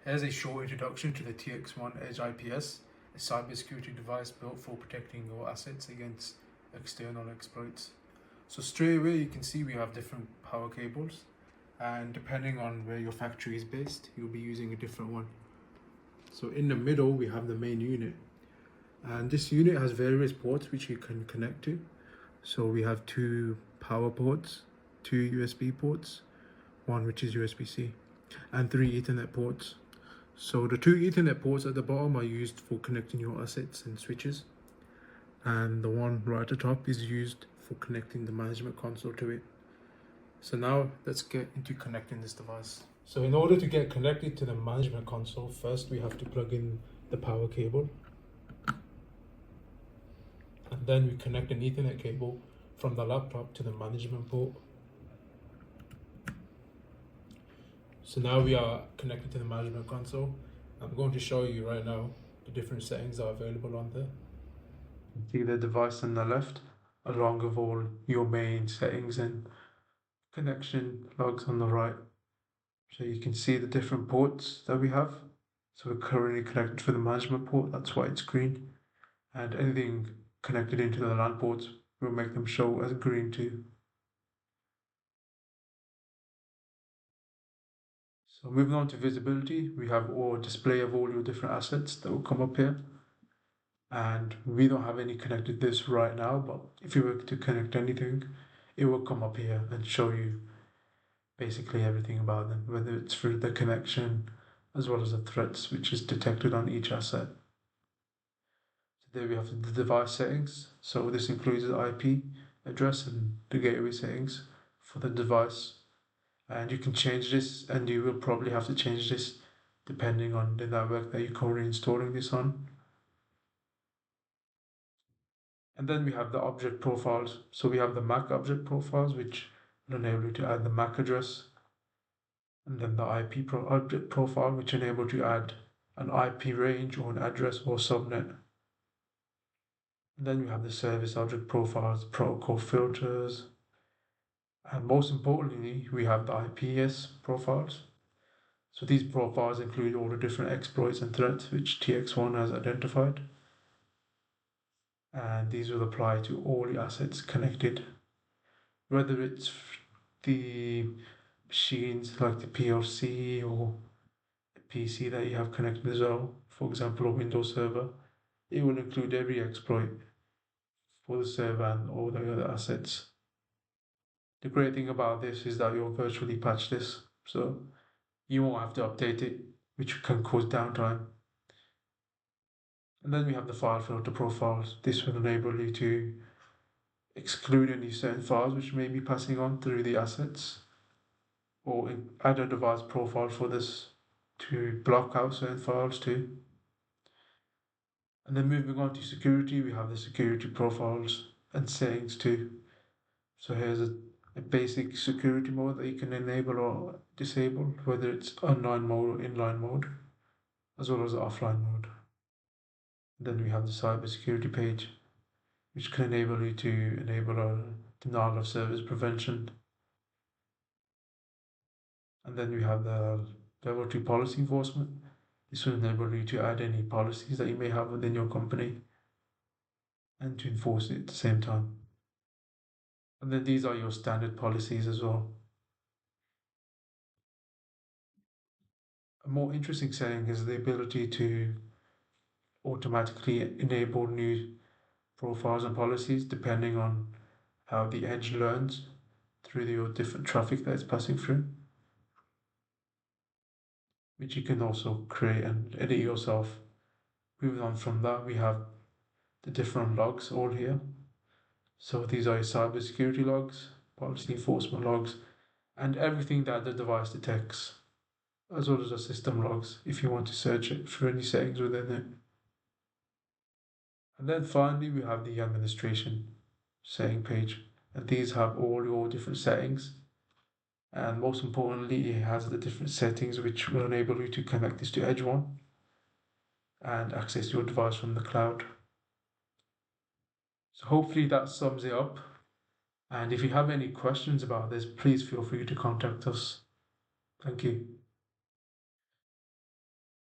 Here's a short introduction to the TXOne Edge IPS, a cybersecurity device built for protecting your assets against external exploits. So straight away you can see we have different power cables, and depending on where your factory is based, you'll be using a different one. So in the middle we have the main unit, and this unit has various ports which you can connect to. So we have two power ports, two USB ports, one which is USB-C, and three Ethernet ports. So the two Ethernet ports at the bottom are used for connecting your assets and switches, and the one right at the top is used for connecting the management console to it. So now let's get into connecting this device. So in order to get connected to the management console, first we have to plug in the power cable, and then we connect an Ethernet cable from the laptop to the management port. So now we are connected to the management console. I'm going to show you right now the different settings that are available on there. See the device on the left, along with all your main settings and connection logs on the right. So you can see the different ports that we have. So we're currently connected to the management port, that's why it's green. And anything connected into the LAN ports will make them show as green too. So moving on to visibility, we have all display of all your different assets that will come up here. And we don't have any connected this right now, but if you were to connect anything, it will come up here and show you basically everything about them, whether it's through the connection as well as the threats which is detected on each asset. So there we have the device settings. So this includes the IP address and the gateway settings for the device. And you can change this, and you will probably have to change this depending on the network that you're currently installing this on. And then we have the object profiles. So we have the M.A.C object profiles, which will enable you to add the M.A.C address. And then the object profile, which enable you to add an IP range or an address or subnet. And then we have the service object profiles, protocol filters. And most importantly, we have the IPS profiles. So these profiles include all the different exploits and threats which TXOne has identified. And these will apply to all the assets connected, whether it's the machines like the PLC or a PC that you have connected as well, for example a Windows server. It will include every exploit for the server and all the other assets. The great thing about this is that you'll virtually patch this, so you won't have to update it, which can cause downtime. And then we have the file filter profiles. This will enable you to exclude any certain files which may be passing on through the assets, or add a device profile for this to block out certain files too. And then moving on to security, we have the security profiles and settings too. So here's a basic security mode that you can enable or disable, whether it's online mode or inline mode, as well as offline mode. And then we have the cyber security page, which can enable you to enable a denial of service prevention. And then we have the level 2 policy enforcement. This will enable you to add any policies that you may have within your company and to enforce it at the same time. And then these are your standard policies as well. A more interesting setting is the ability to automatically enable new profiles and policies depending on how the edge learns through your different traffic that it's passing through, which you can also create and edit yourself. Moving on from that, we have the different logs all here. So these are your cybersecurity logs, policy enforcement logs, and everything that the device detects, as well as the system logs if you want to search it for any settings within it. And then finally, we have the administration setting page, and these have all your different settings. And most importantly, it has the different settings which will enable you to connect this to Edge One and access your device from the cloud. So hopefully that sums it up. And if you have any questions about this, please feel free to contact us. Thank you.